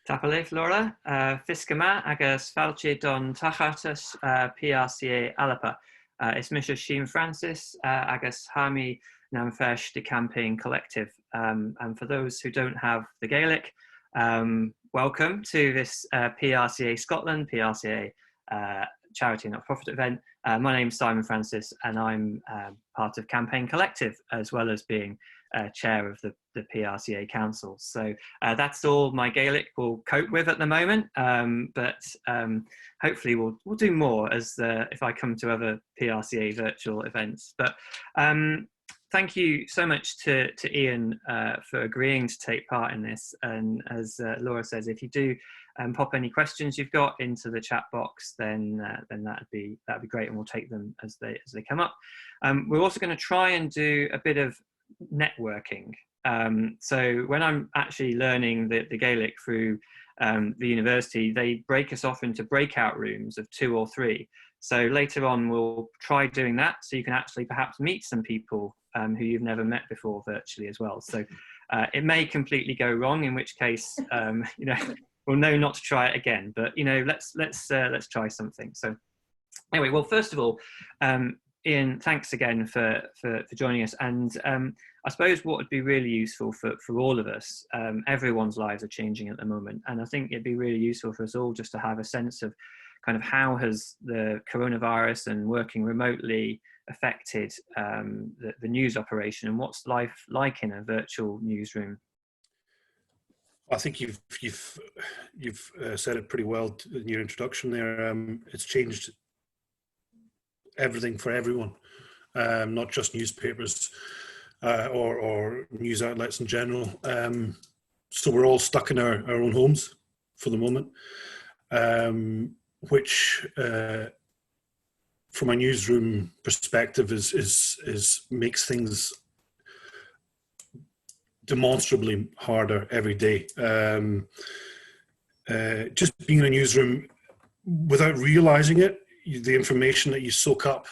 Tapalif Laura, Fiskama agus falchi don Tachatas PRCA Alapa. It's Misha Sheen Francis agus Hami Namfesh the Campaign Collective. And for those who don't have the Gaelic, welcome to this PRCA Scotland, PRCA charity not-profit event. My name's Simon Francis and I'm part of Campaign Collective as well as being chair of the PRCA Council. So that's all my Gaelic will cope with at the moment, but hopefully we'll do more as if I come to other PRCA virtual events. But thank you so much to Iain for agreeing to take part in this. And as Laura says, if you do pop any questions you've got into the chat box, then that'd be great, and we'll take them as they come up. We're also going to try and do a bit of networking. So when I'm actually learning the Gaelic through the university, they break us off into breakout rooms of 2 or 3. So later on we'll try doing that, so you can actually perhaps meet some people who you've never met before virtually as well. So it may completely go wrong, in which case we'll know not to try it again. But let's try something. So anyway, well, first of all, Iain, thanks again for joining us. And I suppose what would be really useful for all of us, everyone's lives are changing at the moment, and I think it'd be really useful for us all just to have a sense of kind of how has the coronavirus and working remotely affected the news operation, and what's life like in a virtual newsroom? I think you've said it pretty well in your introduction there. It's changed everything for everyone, not just newspapers or news outlets in general. So we're all stuck in our own homes for the moment, which from a newsroom perspective is makes things demonstrably harder every day. Just being in a newsroom without realizing it, the information that you soak up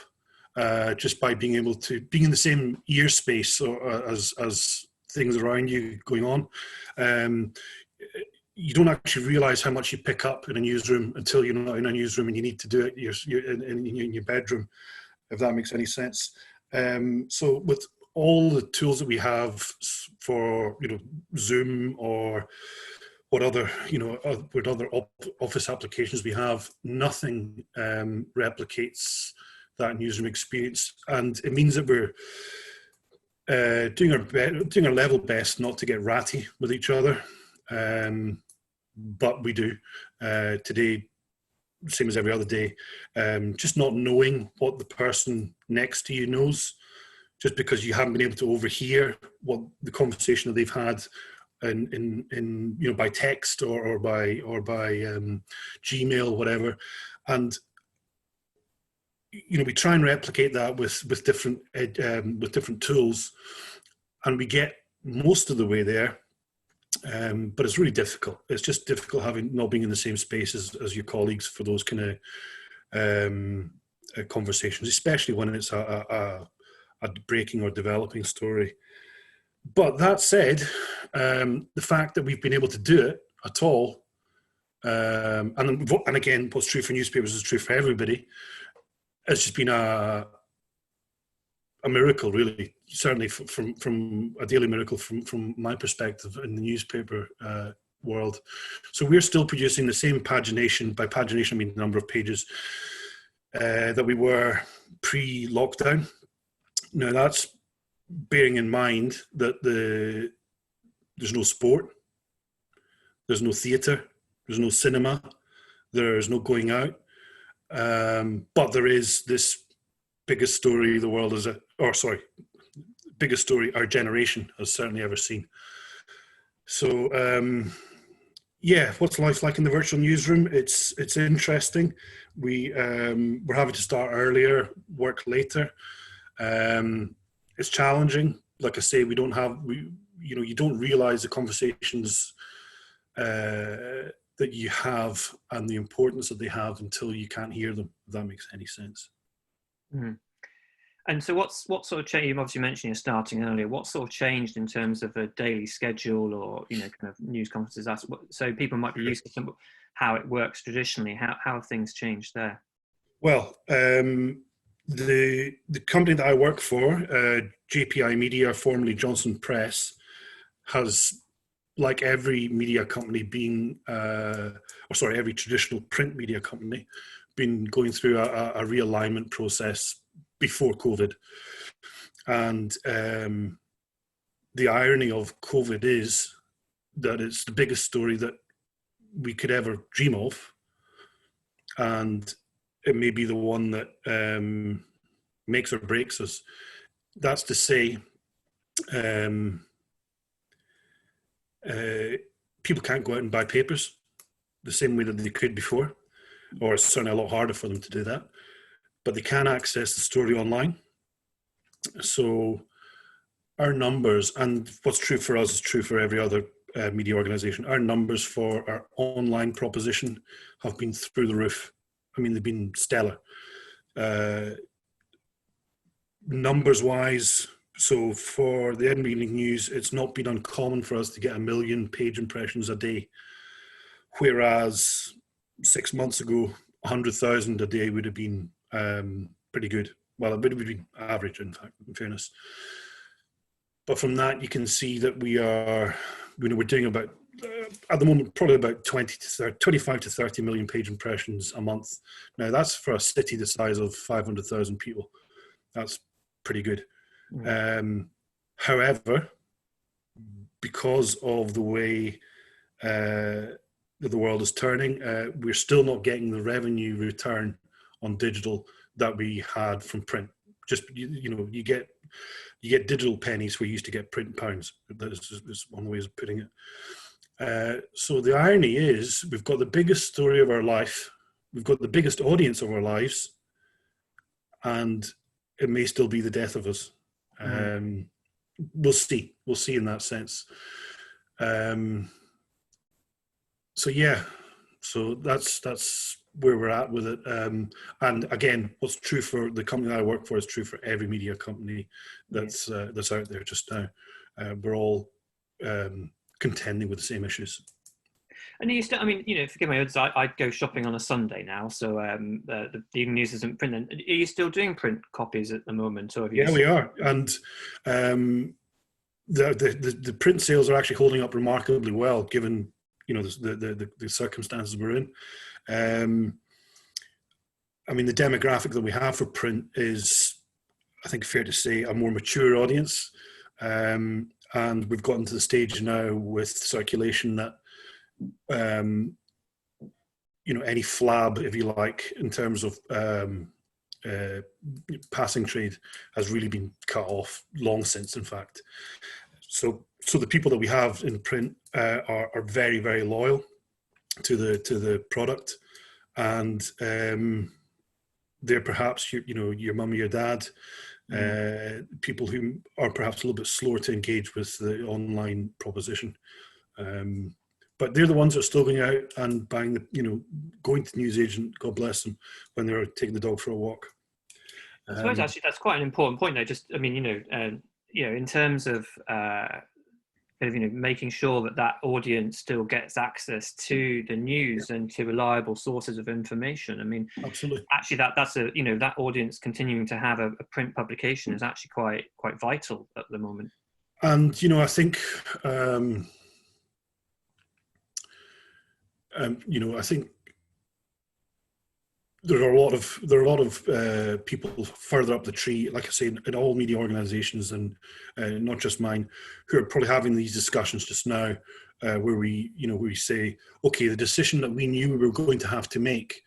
just by being able to being in the same ear space as things around you going on, you don't actually realize how much you pick up in a newsroom until you're not in a newsroom and you need to do it you're in your bedroom, if that makes any sense. So with all the tools that we have for Zoom or what other office applications we have, nothing replicates that newsroom experience, and it means that we're doing our level best not to get ratty with each other, but we do today, same as every other day. Just not knowing what the person next to you knows, just because you haven't been able to overhear what the conversation that they've had in by text or by Gmail, whatever. And we try and replicate that with different tools, and we get most of the way there, but it's really difficult. It's just difficult not being in the same space as your colleagues for those kind of conversations, especially when it's a breaking or developing story. But that said, the fact that we've been able to do it at all, and again, what's true for newspapers is true for everybody, it's just been a miracle, really. Certainly from a daily miracle from my perspective in the newspaper world. So we're still producing the same pagination. By pagination, I mean the number of pages that we were pre-lockdown. Now that's bearing in mind that there's no sport, there's no theatre, there's no cinema, there's no going out, but there is this biggest story the world has, biggest story our generation has certainly ever seen. So yeah, what's life like in the virtual newsroom? It's interesting. We're having to start earlier, work later. It's challenging. Like I say, you don't realize the conversations that you have and the importance that they have until you can't hear them, if that makes any sense. Mm-hmm. And so what sort of change, you obviously mentioned you're starting earlier, what sort of changed in terms of a daily schedule or, kind of news conferences? So people might be used to how it works traditionally. How have things changed there? Well, the company that I work for, JPI Media, formerly Johnson Press, has, like every media company every traditional print media company, been going through a realignment process before COVID. And the irony of COVID is that it's the biggest story that we could ever dream of. And it may be the one that makes or breaks us. That's to say, people can't go out and buy papers the same way that they could before, or it's certainly a lot harder for them to do that. But they can access the story online. So our numbers, and what's true for us is true for every other media organisation, our numbers for our online proposition have been through the roof. I mean, they've been stellar. Numbers-wise, so for the Edinburgh Evening News, it's not been uncommon for us to get 1 million page impressions a day, whereas 6 months ago, 100,000 a day would have been pretty good. Well, it would have been average, in fact, in fairness. But from that, you can see that we're doing about, at the moment, probably about 25 to 30 million page impressions a month. Now, that's for a city the size of 500,000 people. That's pretty good. However, because of the way that the world is turning, we're still not getting the revenue return on digital that we had from print. Just, you get digital pennies where you used to get print pounds. That is one way of putting it. So the irony is we've got the biggest story of our life, we've got the biggest audience of our lives, and it may still be the death of us. We'll see in that sense. So yeah, so that's where we're at with it. And again, what's true for the company that I work for is true for every media company that's out there just now. We're all contending with the same issues. And you still, I mean, forgive my words, I go shopping on a Sunday now, so the Evening News isn't printing. Are you still doing print copies at the moment? Or have you we are. And the print sales are actually holding up remarkably well, given the circumstances we're in. I mean, the demographic that we have for print is, I think, fair to say, a more mature audience. And we've gotten to the stage now with circulation that, any flab, if you like, in terms of passing trade has really been cut off long since, in fact. So the people that we have in print are very, very loyal to the product, and they're perhaps your mum or your dad, people who are perhaps a little bit slower to engage with the online proposition. But they're the ones that are still going out and buying going to the newsagent, God bless them, when they're taking the dog for a walk. I suppose actually that's quite an important point, though. Just, I mean, in terms of making sure that audience still gets access to the news and to reliable sources of information. I mean, absolutely. Actually, that's that audience continuing to have a print publication is actually quite vital at the moment. And I think. I think there are a lot of people further up the tree, like I say, in all media organisations, and not just mine, who are probably having these discussions just now, where we say, okay, the decision that we knew we were going to have to make,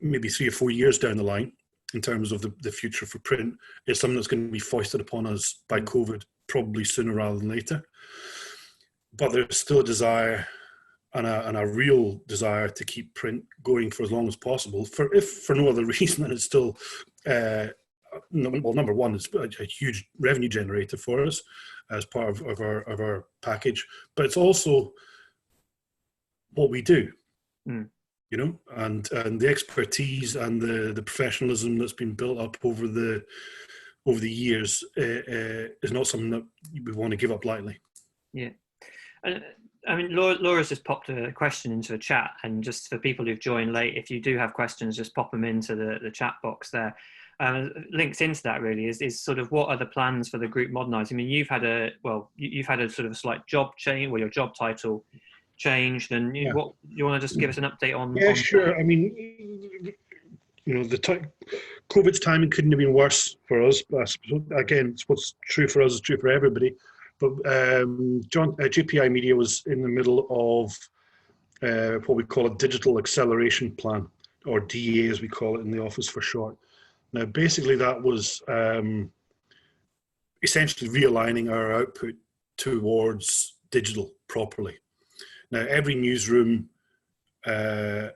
maybe 3 or 4 years down the line, in terms of the future for print, is something that's going to be foisted upon us by COVID, probably sooner rather than later. But there's still a desire. And a real desire to keep print going for as long as possible, for no other reason than it's still, number one, it's a huge revenue generator for us as part of our package, but it's also what we do. and the expertise and the professionalism that's been built up over the years is not something that we want to give up lightly. Yeah. I mean, Laura's just popped a question into the chat, and just for people who've joined late, if you do have questions, just pop them into the chat box there. Links into that really is sort of what are the plans for the group Modernise? I mean, you've had a sort of a slight job change, or your job title changed, and you want to just give us an update on? Yeah, sure. That? I mean, COVID's timing couldn't have been worse for us. Again, it's what's true for us is true for everybody. But JPI Media was in the middle of what we call a digital acceleration plan, or DA as we call it in the office for short. Now, basically that was essentially realigning our output towards digital properly. Now, every newsroom has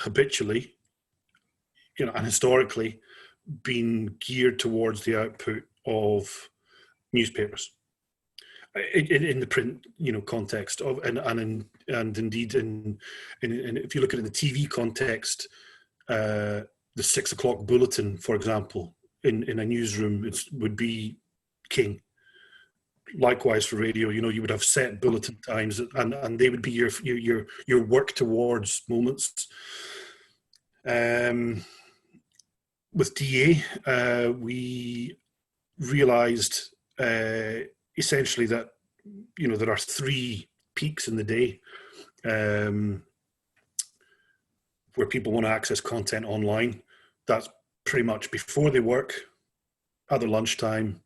habitually, and historically been geared towards the output of newspapers in the print, context of, and indeed in if you look at it in the TV context, the 6 o'clock bulletin, for example, in a newsroom, would be king. Likewise for radio, you would have set bulletin times, and they would be your work towards moments. With DA, we realised essentially that there are 3 peaks in the day where people want to access content online. That's pretty much before they work, at their lunchtime,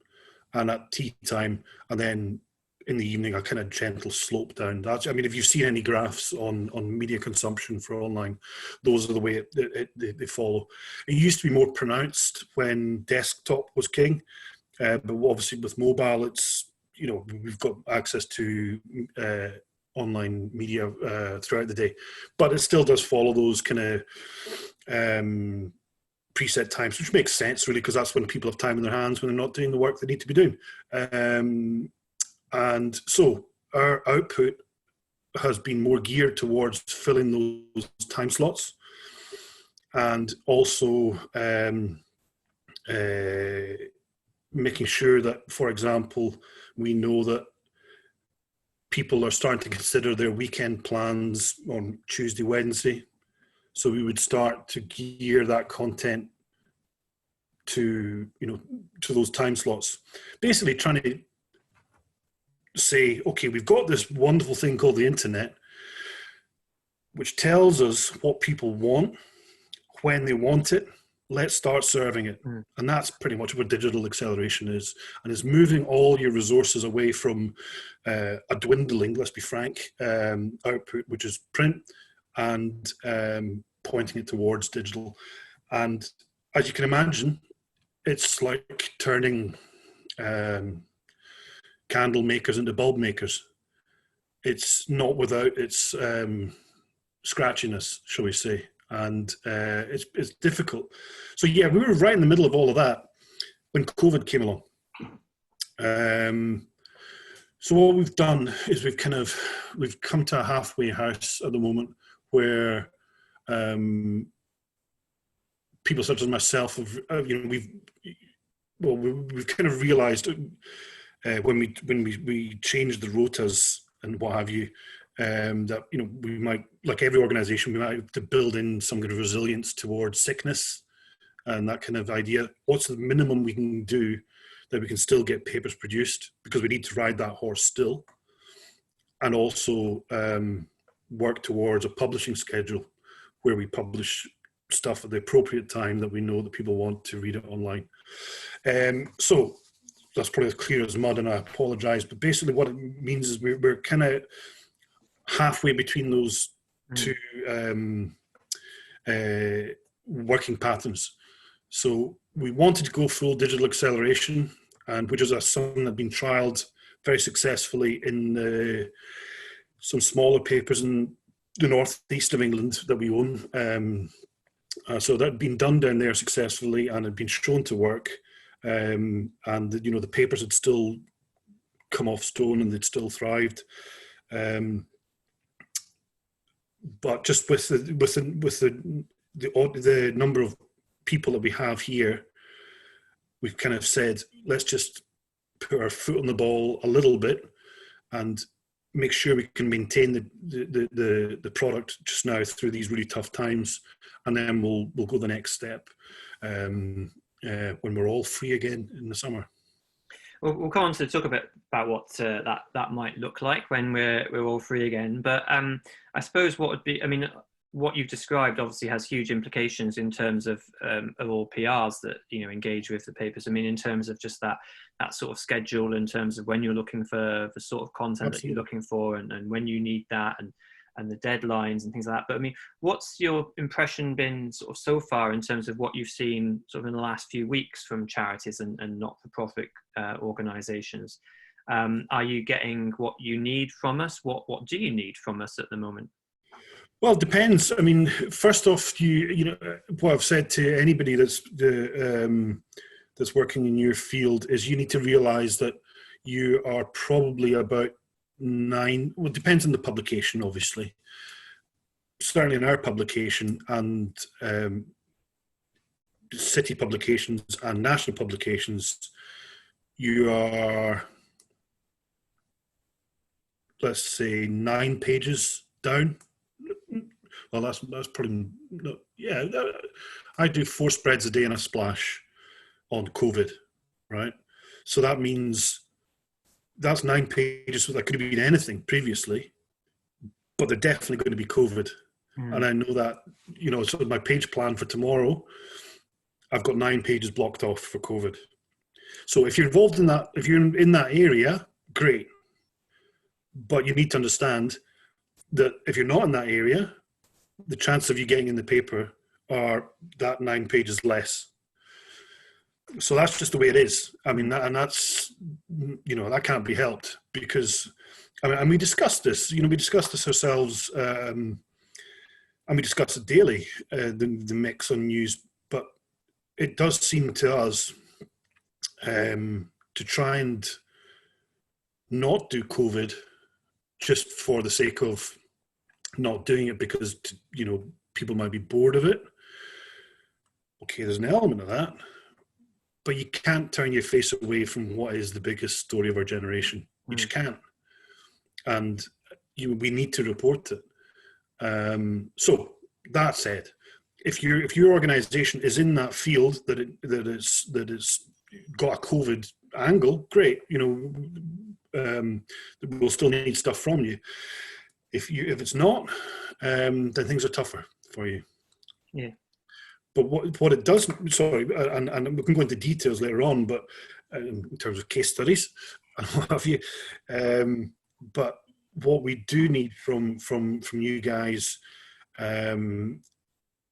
and at tea time, and then in the evening, a kind of gentle slope down. If you've seen any graphs on media consumption for online, those are the way they follow. It used to be more pronounced when desktop was king, but obviously with mobile, it's, we've got access to online media throughout the day, but it still does follow those kind of preset times, which makes sense really, because that's when people have time in their hands when they're not doing the work they need to be doing. And so our output has been more geared towards filling those time slots, and also making sure that, for example, we know that people are starting to consider their weekend plans on Tuesday, Wednesday. So we would start to gear that content to, to those time slots. Basically trying to say, okay, we've got this wonderful thing called the internet, which tells us what people want, when they want it. Let's start serving it. And that's pretty much what digital acceleration is. And it's moving all your resources away from a dwindling, let's be frank, output, which is print, and pointing it towards digital. And as you can imagine, it's like turning candle makers into bulb makers. It's not without its scratchiness, shall we say. And it's difficult. So yeah, we were right in the middle of all of that when COVID came along. So what we've done is we've come to a halfway house at the moment where people such as myself have, we've kind of realised when we changed the rotas and what have you, that we might, like every organisation, we might have to build in some kind of resilience towards sickness and that kind of idea. What's the minimum we can do that we can still get papers produced, because we need to ride that horse still, and also work towards a publishing schedule where we publish stuff at the appropriate time that we know that people want to read it online. So that's probably as clear as mud, and I apologise, but basically what it means is we're kind of halfway between those two working patterns. So we wanted to go full digital acceleration, and which is something that had been trialled very successfully in some smaller papers in the northeast of England that we own. So that had been done down there successfully and had been shown to work. And the papers had still come off stone and they'd still thrived. but just with the number of people that we have here, we've kind of said, let's just put our foot on the ball a little bit and make sure we can maintain the product just now through these really tough times, and then we'll go the next step when we're all free again in the summer. We'll come on to talk a bit about what that might look like when we're all free again. But I suppose what would be, I mean, what you've described obviously has huge implications in terms of all PRs that engage with the papers. I mean, in terms of just that sort of schedule, in terms of when you're looking for the sort of content Absolutely. That you're looking for, and when you need that, and the deadlines and things like that. But I mean, what's your impression been sort of so far in terms of what you've seen sort of in the last few weeks from charities and not-for-profit organisations? Are you getting what you need from us? What do you need from us at the moment? Well, it depends. I mean, first off, you know what I've said to anybody that's working in your field is you need to realise that you are probably about 9. Well, it depends on the publication, obviously. Certainly in our publication and city publications and national publications, you are, let's say, 9 pages down. Well, that's probably not, yeah. I do 4 spreads a day and a splash on COVID, right? So that means that's 9 pages. So that could have been anything previously, but they're definitely going to be COVID. And I know that, so my page plan for tomorrow, I've got 9 pages blocked off for COVID. So if you're involved in that, if you're in that area, great. But you need to understand that if you're not in that area, the chance of you getting in the paper are that 9 pages less. So that's just the way it is. I mean, that's that can't be helped because, and we discussed this. We discussed this ourselves, and we discuss it daily. The mix on news, but it does seem to us to try and not do COVID just for the sake of not doing it because people might be bored of it. Okay, there's an element of that, but you can't turn your face away from what is the biggest story of our generation. You just can't, and we need to report it. So that said, if your organisation is in that field that it's got a COVID angle, great. We'll still need stuff from you. If it's not, then things are tougher for you. Yeah. But what it does, sorry, and we can go into details later on, but in terms of case studies and what have you. But what we do need from you guys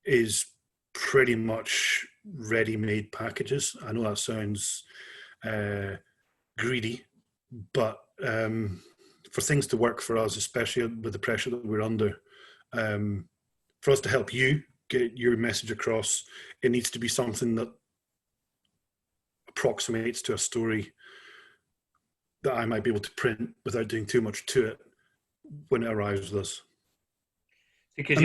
is pretty much ready-made packages. I know that sounds greedy, but for things to work for us, especially with the pressure that we're under, for us to help you get your message across, it needs to be something that approximates to a story that I might be able to print without doing too much to it when it arrives with us. Because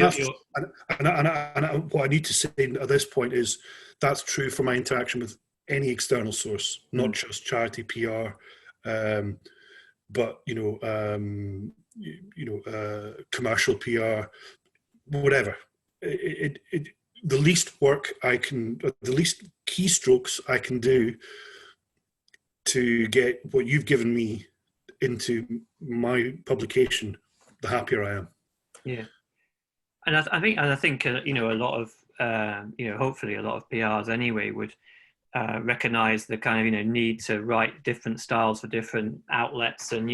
what I need to say at this point is that's true for my interaction with any external source, not just charity PR, but commercial PR, whatever. The least work I can, the least keystrokes I can do to get what you've given me into my publication, the happier I am. Yeah, and I think a lot of hopefully a lot of PRs anyway would recognize the kind of need to write different styles for different outlets, and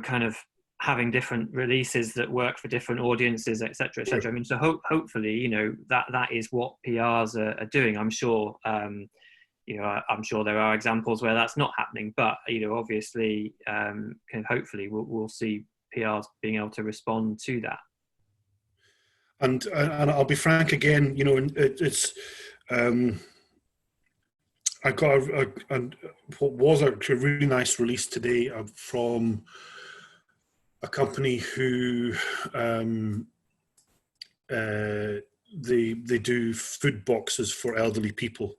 kind of having different releases that work for different audiences, etc., etc. Sure. I mean, so hopefully that is what PRs are doing. I'm sure I'm sure there are examples where that's not happening, but obviously hopefully we'll see PRs being able to respond to that. And I'll be frank again, it's I got what was a really nice release today from a company who they do food boxes for elderly people,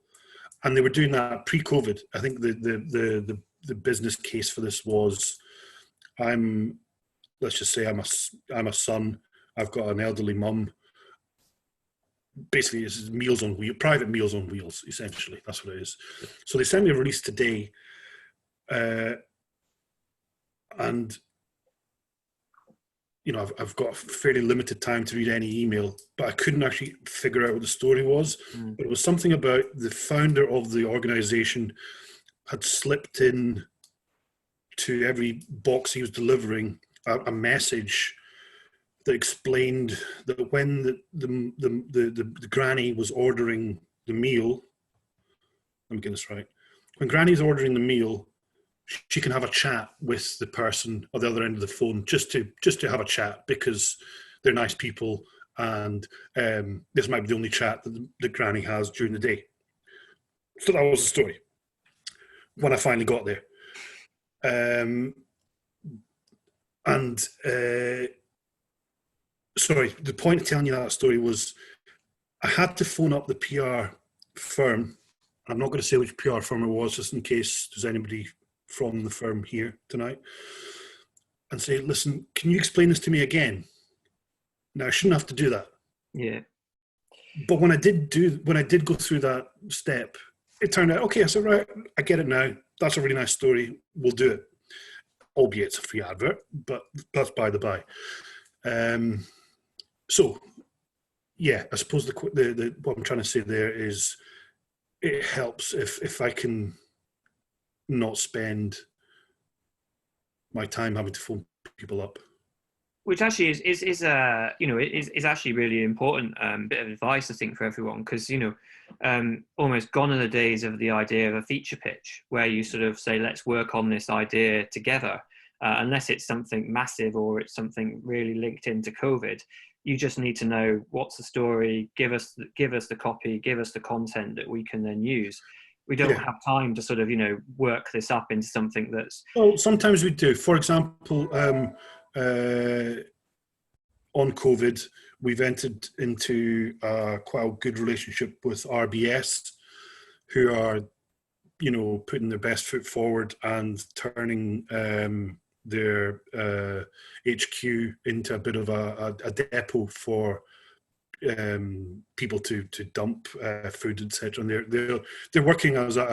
and they were doing that pre-COVID. I think the business case for this was, let's just say I'm a son. I've got an elderly mum. Basically, it's meals on wheels, private meals on wheels. Essentially, that's what it is. So they sent me a release today, and you know, I've got fairly limited time to read any email, but I couldn't actually figure out what the story was. But it was something about the founder of the organization had slipped in to every box he was delivering a message that explained that when the granny was ordering the meal, let me get this right. When granny's ordering the meal, she can have a chat with the person on the other end of the phone, just to have a chat, because they're nice people, and this might be the only chat that the granny has during the day. So that was the story when I finally got there. Sorry, the point of telling you that story was I had to phone up the PR firm. I'm not going to say which PR firm it was, just in case there's anybody from the firm here tonight, and say, listen, can you explain this to me again? Now, I shouldn't have to do that. Yeah. But when I did go through that step, it turned out, okay, I said, right, I get it now. That's a really nice story. We'll do it. Albeit it's a free advert, but that's by the by. So, yeah, I suppose the what I'm trying to say there is it helps if I can not spend my time having to phone people up. Which actually is you know, is actually really important bit of advice, I think, for everyone, because, you know, almost gone are the days of the idea of a feature pitch where you sort of say, let's work on this idea together, unless it's something massive or it's something really linked into COVID. You just need to know what's the story, give us the copy, give us the content that we can then use. We don't have time to sort of, you know, work this up into something that's... Well, sometimes we do. For example, on COVID, we've entered into quite a good relationship with RBS, who are, you know, putting their best foot forward and turning their HQ into a bit of a depot for people to dump food, etc. And they're working as a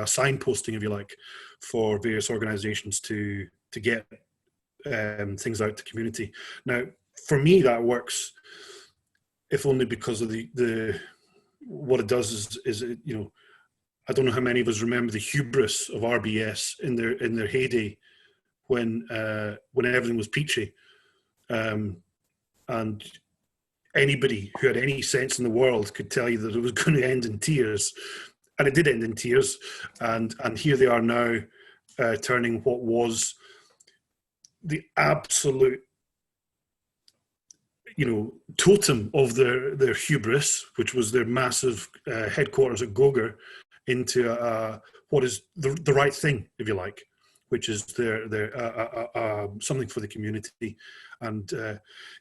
signposting, if you like, for various organisations to get things out to community. Now, for me, that works, if only because of the what it does is it, you know, I don't know how many of us remember the hubris of RBS in their heyday when everything was peachy, and anybody who had any sense in the world could tell you that it was going to end in tears, and it did end in tears. And here they are now, turning what was the absolute, you know, totem of their hubris, which was their massive headquarters at Gogar, into what is the right thing, if you like, which is their something for the community. And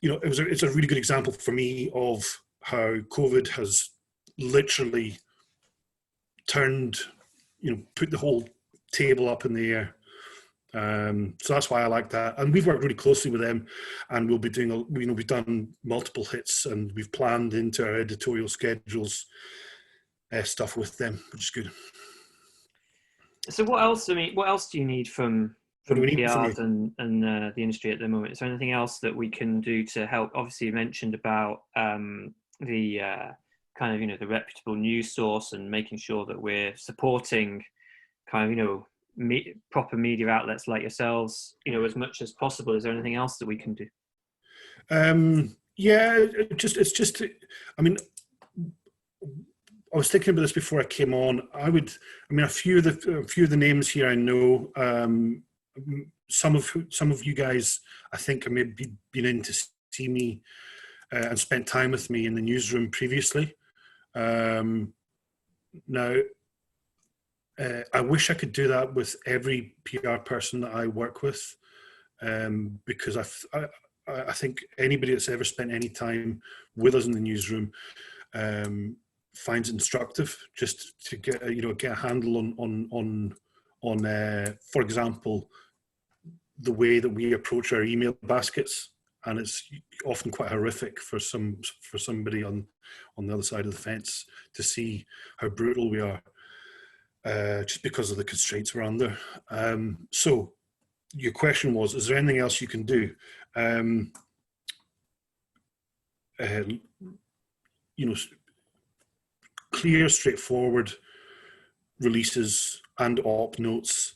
you know, it's a really good example for me of how COVID has literally turned, you know, put the whole table up in the air. So that's why I like that, and we've worked really closely with them, and we'll be doing, you know, we've done multiple hits, and we've planned into our editorial schedules stuff with them, which is good. So what else? I mean, what else do you need from PRs and the industry at the moment? Is there anything else that we can do to help? Obviously, you mentioned about the kind of, you know, the reputable news source and making sure that we're supporting kind of, you know, proper media outlets like yourselves, you know, as much as possible. Is there anything else that we can do? Yeah, it's just, I mean, I was thinking about this before I came on. I mean, a few of the names here I know. Some of you guys, I think, have maybe been in to see me and spent time with me in the newsroom previously. Now, I wish I could do that with every PR person that I work with. because I think anybody that's ever spent any time with us in the newsroom finds it instructive just to get a handle on for example, the way that we approach our email baskets, and it's often quite horrific for somebody on the other side of the fence to see how brutal we are, just because of the constraints we're under. So your question was, is there anything else you can do? Clear, straightforward releases and op notes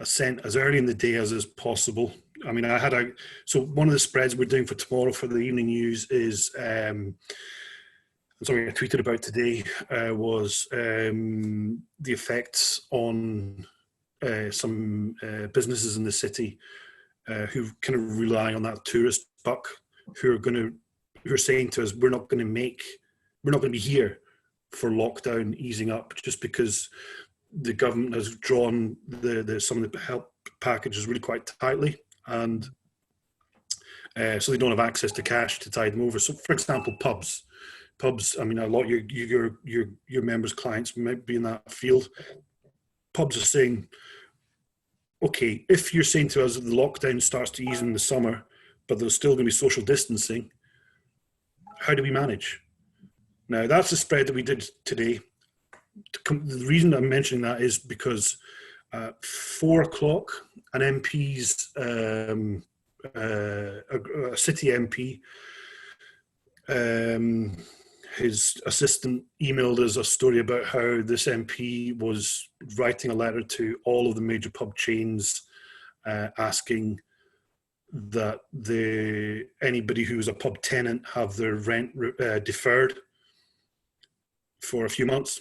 sent as early in the day as is possible. I mean, so one of the spreads we're doing for tomorrow for the evening news is something I tweeted about today, was the effects on some businesses in the city who kind of rely on that tourist buck, who are saying to us, we're not going to be here for lockdown easing up just because the government has drawn some of the help packages really quite tightly, and so they don't have access to cash to tide them over. So, for example, pubs. I mean, a lot of your members' clients might be in that field. Pubs are saying, okay, if you're saying to us that the lockdown starts to ease in the summer, but there's still going to be social distancing, how do we manage? Now, that's the spread that we did today. The reason I'm mentioning that is because at 4 o'clock, an MP's, a city MP, his assistant emailed us a story about how this MP was writing a letter to all of the major pub chains asking that anybody who was a pub tenant have their rent deferred for a few months,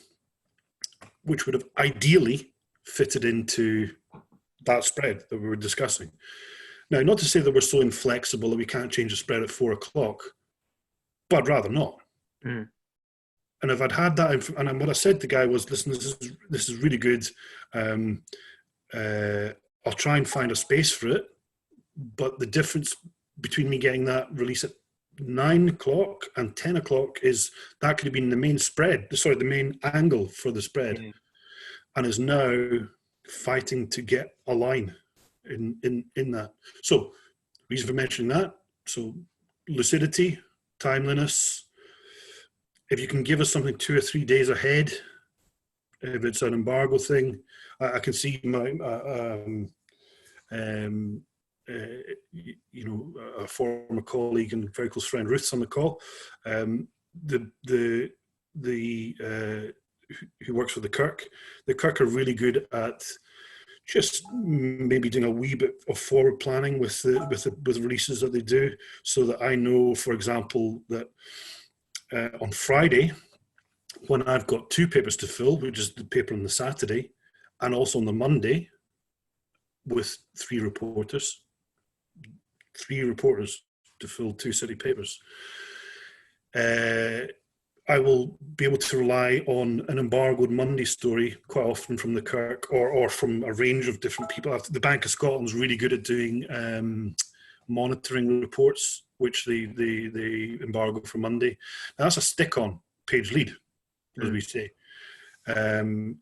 which would have ideally fitted into that spread that we were discussing. Now, not to say that we're so inflexible that we can't change the spread at 4 o'clock, but I'd rather not. Mm. And if I'd had that, and what I said to the guy was, listen, this is really good. I'll try and find a space for it, but the difference between me getting that release at 9 o'clock and 10 o'clock is that could have been the main spread, the main angle for the spread, and is now fighting to get a line in that. So, reason for mentioning that, so lucidity, timeliness. If you can give us something 2 or 3 days ahead, if it's an embargo thing, I can see my a former colleague and very close friend Ruth's on the call. Who works for the Kirk. The Kirk are really good at just maybe doing a wee bit of forward planning with the releases that they do, so that I know, for example, that on Friday, when I've got 2 papers to fill, which is the paper on the Saturday, and also on the Monday with 3 reporters to fill 2 city papers, I will be able to rely on an embargoed Monday story quite often from the Kirk or from a range of different people. The Bank of Scotland is really good at doing monitoring reports, which they embargo for Monday. Now, that's a stick-on page lead, as we say. And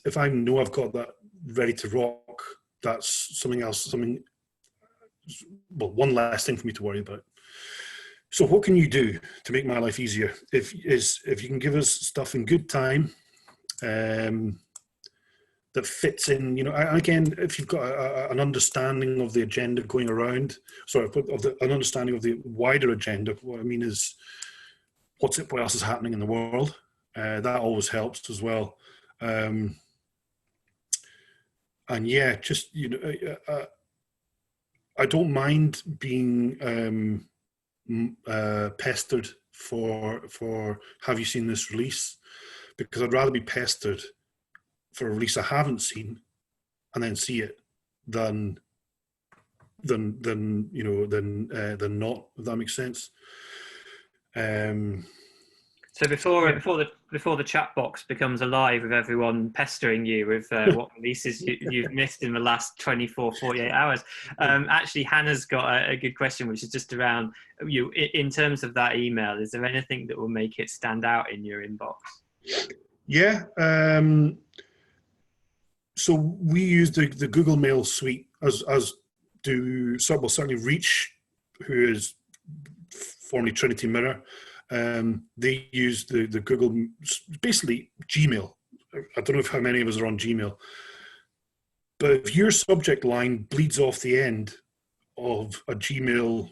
if I know I've got that ready to rock, that's something else, one less thing for me to worry about. So what can you do to make my life easier? If you can give us stuff in good time that fits in, again, if you've got an understanding of the agenda going around, an understanding of the wider agenda, what I mean is what else is happening in the world. That always helps as well. And yeah, just, I don't mind being pestered for have you seen this release, because I'd rather be pestered for a release I haven't seen and then see it than not, if that makes sense. So before the chat box becomes alive with everyone pestering you with what releases you've missed in the last 24, 48 hours, actually Hannah's got a good question, which is just around you in terms of that email. Is there anything that will make it stand out in your inbox? Yeah. So we use the Google Mail suite, as do certainly Reach, who is formerly Trinity Mirror. They use the Google, basically Gmail. I don't know how many of us are on Gmail, but if your subject line bleeds off the end of a Gmail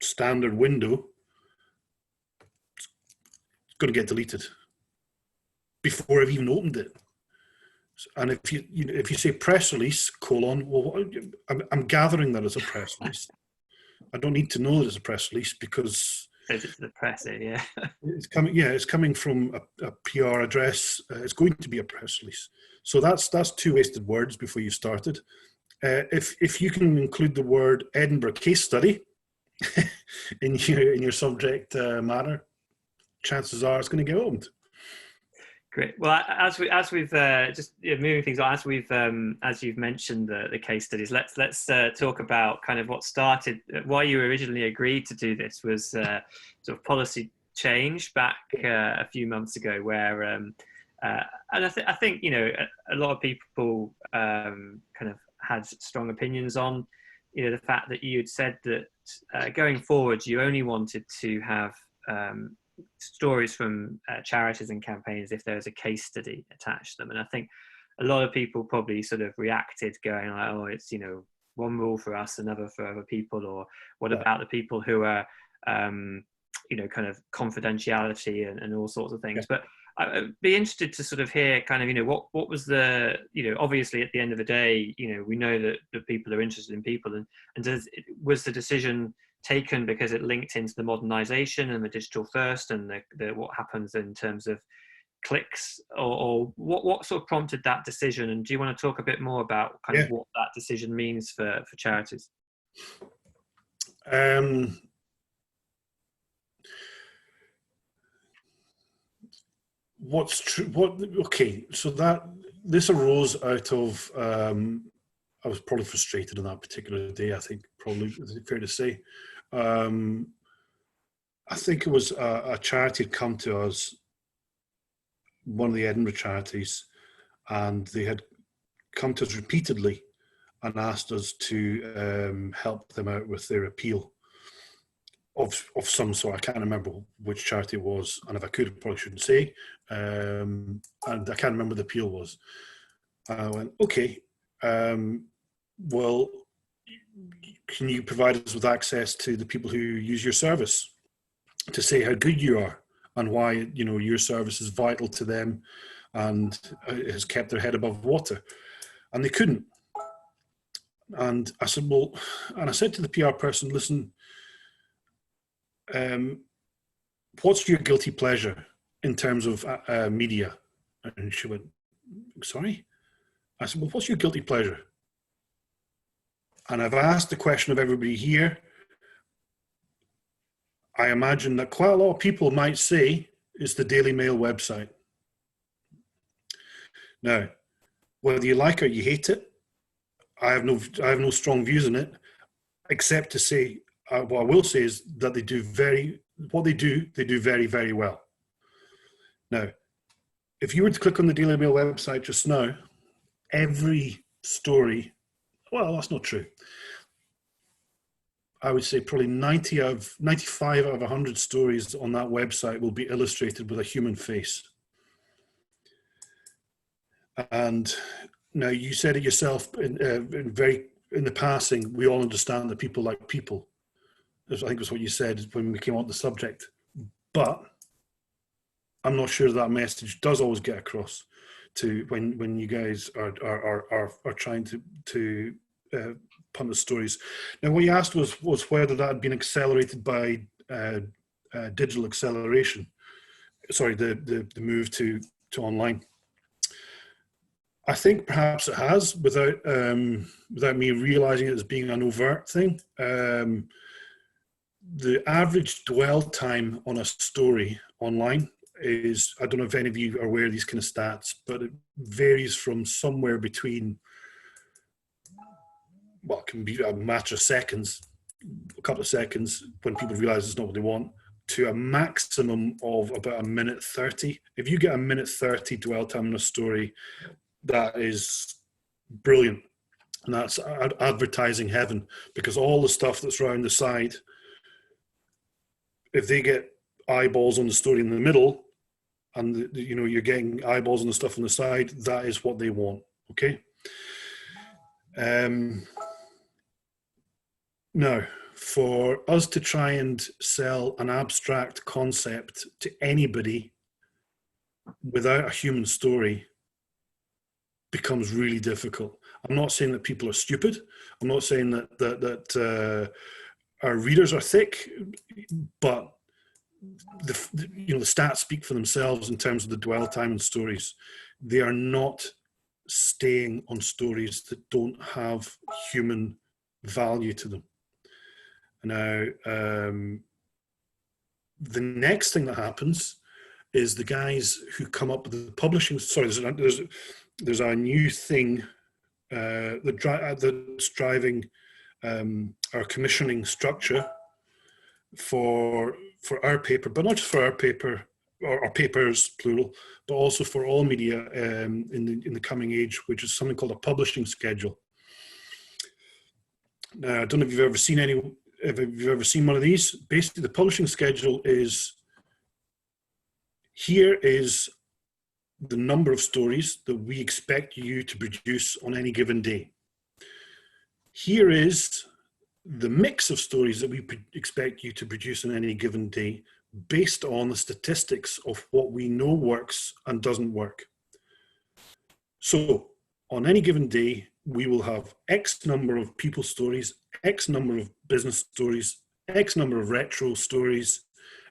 standard window, it's going to get deleted before I've even opened it. And if you say press release colon, well, I'm gathering that it's a press release. I don't need to know that it's a press release because It's the press, yeah. It's coming. Yeah, it's coming from a PR address. It's going to be a press release. So that's two wasted words before you started. If you can include the word Edinburgh case study in your subject matter, chances are it's going to get opened. Great. Well, as we've just moving things on, as you've mentioned the case studies, let's talk about kind of what started, why you originally agreed to do this was sort of policy change back a few months ago, where and I think a lot of people kind of had strong opinions on the fact that you had said that going forward you only wanted to have stories from charities and campaigns if there's a case study attached to them. And I think a lot of people probably sort of reacted going like, oh, it's one rule for us, another for other people, or what about the people who are kind of confidentiality and all sorts of things. But I'd be interested to sort of hear kind of what was the obviously at the end of the day we know that the people are interested in people, and was the decision taken because it linked into the modernization and the digital first and the what happens in terms of clicks, or what sort of prompted that decision? And do you want to talk a bit more about kind of what that decision means for charities? What's true? Okay, so that this arose out of I was probably frustrated on that particular day. I think probably is it fair to say. I think it was a charity had come to us, one of the Edinburgh charities, and they had come to us repeatedly and asked us to help them out with their appeal of some sort. I can't remember which charity it was, and if I could, I probably shouldn't say. And I can't remember the appeal was. I went, okay, well, can you provide us with access to the people who use your service to say how good you are and why your service is vital to them and has kept their head above water? And they couldn't. And I said, well, and I said to the PR person, listen, what's your guilty pleasure in terms of media? And she went, sorry? I said, well, what's your guilty pleasure? And I've asked the question of everybody here. I imagine that quite a lot of people might say it's the Daily Mail website. Now, whether you like it or you hate it, I have no strong views on it, except to say what I will say is that they do very very well. Now, if you were to click on the Daily Mail website just now, every story, well, that's not true. I would say probably 95 out of 100 stories on that website will be illustrated with a human face. And now you said it yourself in the passing, we all understand that people like people. I think that's what you said when we came on the subject. But I'm not sure that message does always get across to when you guys are trying to punt the stories. Now, what you asked was whether that had been accelerated by digital acceleration. Sorry, the move to online. I think perhaps it has, without me realizing it as being an overt thing. The average dwell time on a story online is, I don't know if any of you are aware of these kind of stats, but it varies from somewhere between, well, it can be a matter of seconds, a couple of seconds when people realize it's not what they want, to a maximum of about 1:30. If you get 1:30 dwell time in a story, that is brilliant. And that's advertising heaven, because all the stuff that's around the side, if they get eyeballs on the story in the middle, and you're getting eyeballs on the stuff on the side, that is what they want. Okay. Now, for us to try and sell an abstract concept to anybody without a human story becomes really difficult. I'm not saying that people are stupid. I'm not saying that our readers are thick, but the stats speak for themselves in terms of the dwell time in stories. They are not staying on stories that don't have human value to them. Now, the next thing that happens is the guys who come up with the publishing. Sorry, there's a new thing that's driving our commissioning structure for our paper, but not just for our paper or our papers plural, but also for all media in the coming age, which is something called a publishing schedule. Now, I don't know if you've ever seen one of these. Basically, the publishing schedule is, here is the number of stories that we expect you to produce on any given day. Here is the mix of stories that we expect you to produce on any given day based on the statistics of what we know works and doesn't work. So on any given day, we will have X number of people stories, X number of business stories, X number of retro stories,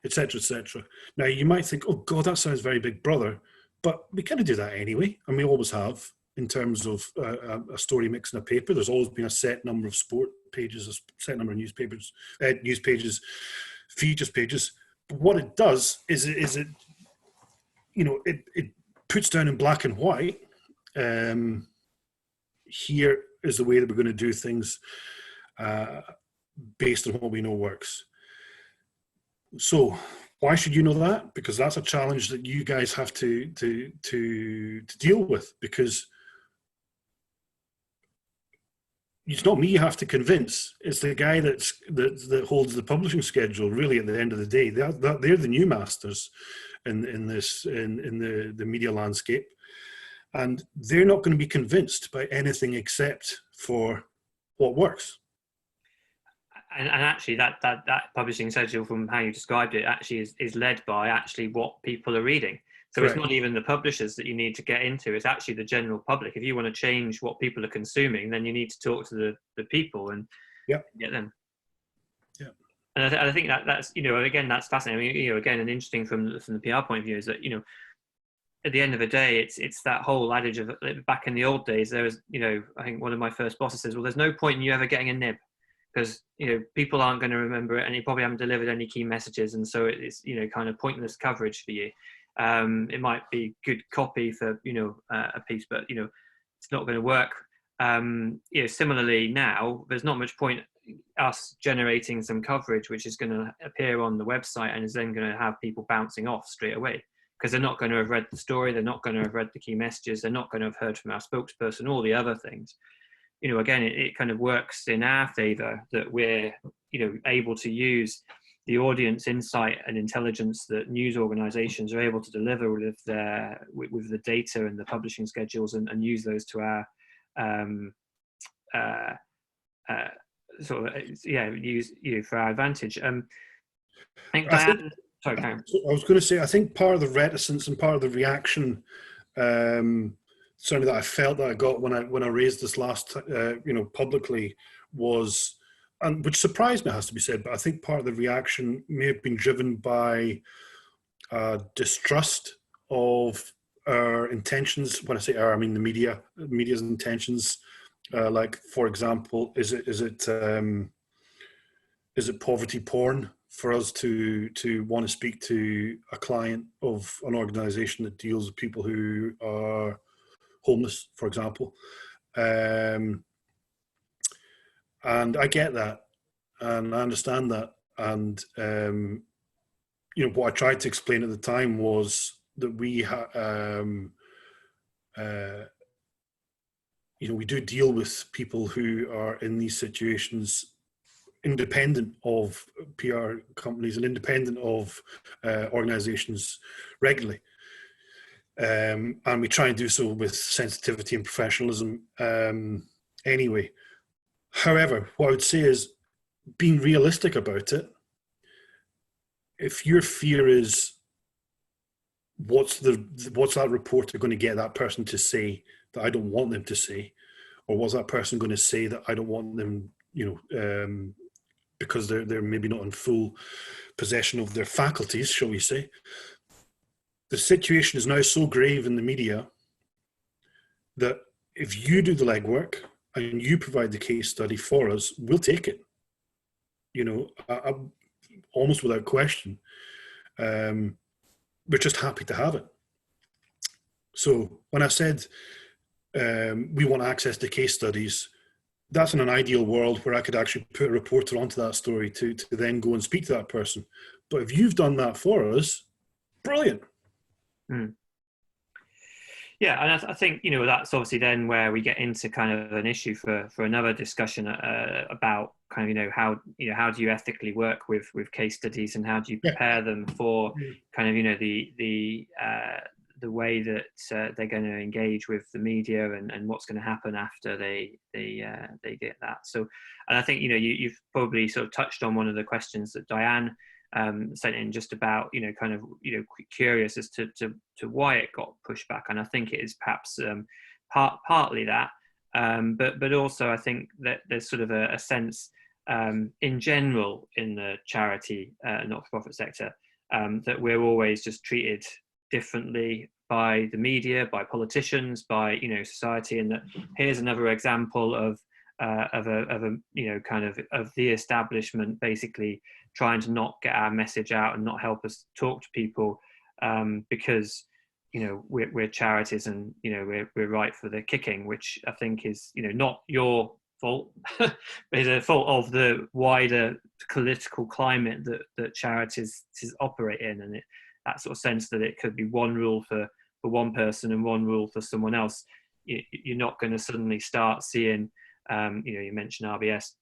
etc., etc. Now, you might think, oh God, that sounds very Big Brother, but we kind of do that anyway, and we always have in terms of a story mix in a paper. There's always been a set number of sport pages, a set number of news pages, features pages. But what it does is it puts down in black and white, here is the way that we're going to do things based on what we know works. So why should you know that? Because that's a challenge that you guys have to deal with, because it's not me you have to convince. It's the guy that holds the publishing schedule. Really, at the end of the day, they're the new masters in the media landscape, and they're not going to be convinced by anything except for what works. And actually, that publishing schedule, from how you described it, actually is led by actually what people are reading. So Correct. It's not even the publishers that you need to get into. It's actually the general public. If you want to change what people are consuming, then you need to talk to the people and get them. Yeah. And I think that's again, that's fascinating. I mean, again, and interesting from the PR point of view is that at the end of the day, it's that whole adage of back in the old days. There was I think one of my first bosses says, well, there's no point in you ever getting a nib, because people aren't going to remember it, and you probably haven't delivered any key messages, and so it's kind of pointless coverage for you. It might be good copy for a piece, but it's not going to work. Similarly now, there's not much point us generating some coverage which is going to appear on the website and is then going to have people bouncing off straight away, because they're not going to have read the story, they're not going to have read the key messages, they're not going to have heard from our spokesperson, all the other things. Again, it kind of works in our favor that we're, able to use the audience insight and intelligence that news organizations are able to deliver with the data and the publishing schedules, and use those to our for our advantage. Sorry, Karen. I was going to say, I think part of the reticence and part of the reaction, certainly that I felt that I got when I raised this last, publicly, was, and which surprised me, has to be said, but I think part of the reaction may have been driven by distrust of our intentions. When I say our, I mean the media's intentions. Like, for example, is it is it poverty porn for us to want to speak to a client of an organisation that deals with people who are homeless, for example? And I get that, and I understand that, and what I tried to explain at the time was that we we do deal with people who are in these situations, independent of PR companies and independent of organisations regularly. And we try and do so with sensitivity and professionalism anyway. However, what I would say is being realistic about it. If your fear is what's that reporter going to get that person to say that I don't want them to say, or what's that person going to say that I don't want them, because they're maybe not in full possession of their faculties, shall we say. The situation is now so grave in the media that if you do the legwork and you provide the case study for us, we'll take it. Almost without question. We're just happy to have it. So when I said we want access to case studies, that's in an ideal world where I could actually put a reporter onto that story to then go and speak to that person. But if you've done that for us, brilliant. Mm. Yeah, and I think that's obviously then where we get into kind of an issue for another discussion about kind of how do you ethically work with case studies, and how do you prepare them for kind of the way that they're going to engage with the media, and what's going to happen after they get that. So, and I think you've probably sort of touched on one of the questions that Diane sent in, just about curious as to why it got pushed back, and I think it is perhaps partly that, but also I think that there's sort of a sense in general in the charity not-for-profit sector that we're always just treated differently by the media, by politicians, by society, and that here's another example of the establishment basically trying to not get our message out and not help us talk to people because we're charities, and we're right for the kicking, which I think is not your fault, but is a fault of the wider political climate that charities operate in, and that sort of sense that it could be one rule for one person and one rule for someone else. You're not going to suddenly start seeing, you mentioned RBS,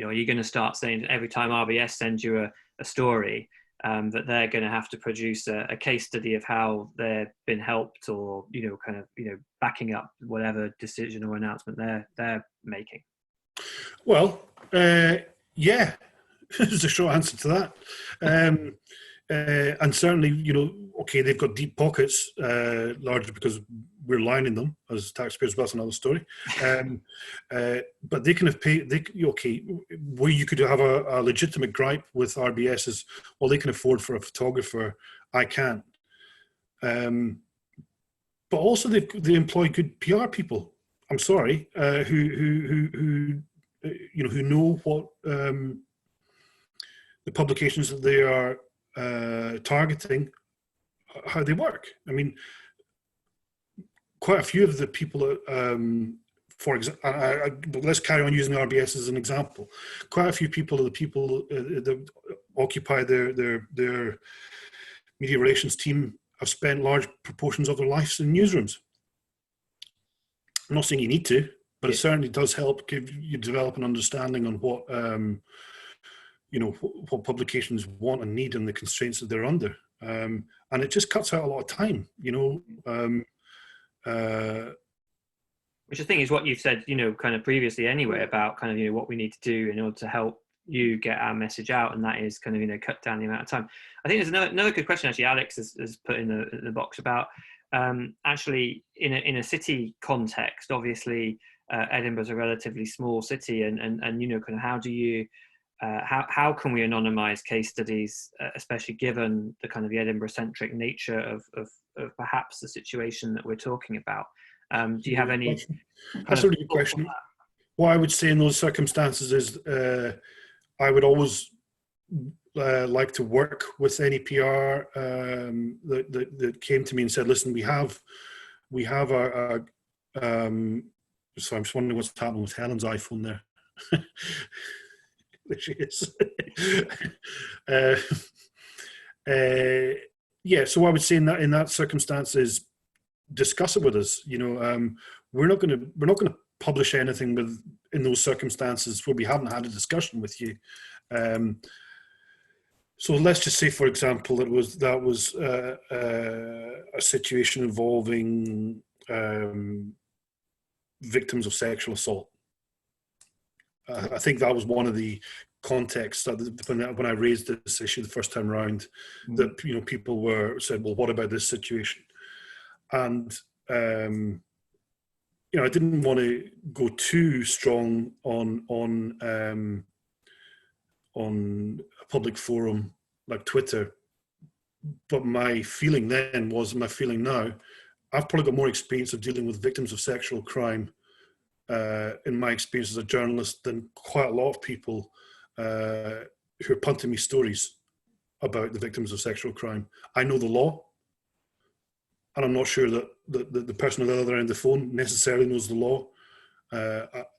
are you going to start saying every time RBS sends you a story that they're going to have to produce a case study of how they've been helped, or backing up whatever decision or announcement they're making? Well, yeah, there's a short answer to that. And certainly, okay, they've got deep pockets, largely because we're lining them as taxpayers. But that's another story. But they can have paid. Where you could have a legitimate gripe with RBS is, well, they can afford for a photographer, I can't. But also they employ good PR people. I'm sorry, who know what the publications that they are targeting, how they work. I mean, quite a few of the people, for example, let's carry on using RBS as an example. Quite a few people are the people that occupy their media relations team have spent large proportions of their lives in newsrooms. I'm not saying you need to, but it certainly does help give you develop an understanding on what what publications want and need and the constraints that they're under. And it just cuts out a lot of time, which I think is what you've said, kind of previously anyway, about kind of, what we need to do in order to help you get our message out. And that is kind of, cut down the amount of time. I think there's another good question, actually, Alex has put in the box about actually in a city context. Obviously, Edinburgh's a relatively small city, and kind of how do you, how can we anonymise case studies, especially given the kind of the Edinburgh-centric nature of perhaps the situation that we're talking about? Do you have any? That's a really good question. What I would say in those circumstances is I would always like to work with any PR that came to me and said, listen, we have our so I'm just wondering what's happening with Helen's iPhone there. There she is. Yeah, so I would say in that circumstance is discuss it with us. You know, we're not going to publish anything in those circumstances where we haven't had a discussion with you. So let's just say, for example, that was a situation involving victims of sexual assault. I think that was one of the contexts that when I raised this issue the first time around, that people said, well, what about this situation? And I didn't want to go too strong on a public forum like Twitter, but my feeling then was my feeling now. I've probably got more experience of dealing with victims of sexual crime in my experience as a journalist than quite a lot of people who are punting me stories about the victims of sexual crime. I know the law, and I'm not sure that the person on the other end of the phone necessarily knows the law.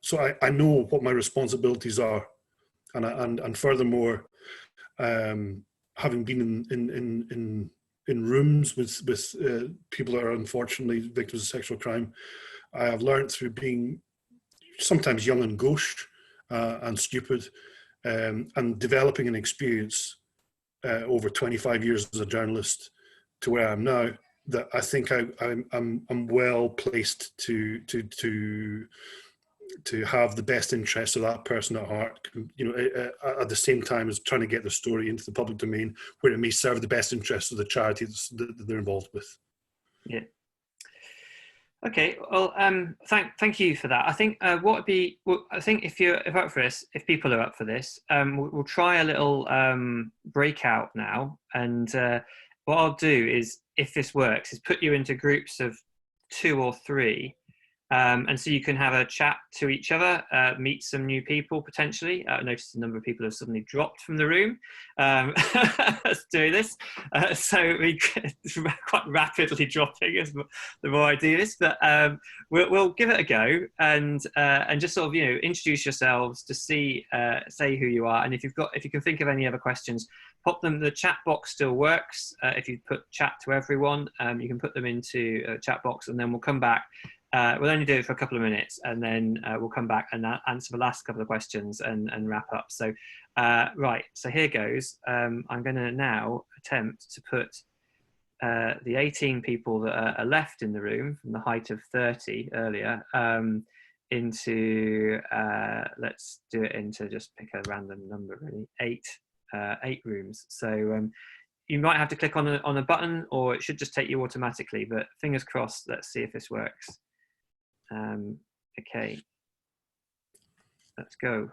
So I know what my responsibilities are, and furthermore, having been in rooms with people that are unfortunately victims of sexual crime, I have learned through being sometimes young and gauche and stupid, and developing an experience over 25 years as a journalist to where I am now, that I think I'm well placed to have the best interests of that person at heart, at the same time as trying to get the story into the public domain where it may serve the best interests of the charities that they're involved with. Yeah. Okay. Well, thank you for that. I think I think if people are up for this, we'll try a little breakout now, and what I'll do is, if this works, is put you into groups of 2 or 3. And so you can have a chat to each other, meet some new people potentially. I noticed a number of people have suddenly dropped from the room doing this. So it's quite rapidly dropping the more I do this. But we'll give it a go, and just sort of introduce yourselves, to say who you are, and if you can think of any other questions, pop them. The chat box still works. If you put chat to everyone, you can put them into a chat box, and then we'll come back. We'll only do it for a couple of minutes, and then we'll come back and answer the last couple of questions and wrap up. So, right, so here goes. I'm going to now attempt to put the 18 people that are left in the room from the height of 30 earlier into, let's do it into, just pick a random number really, 8 rooms. So you might have to click on a button, or it should just take you automatically, but fingers crossed. Let's see if this works. Okay, let's go.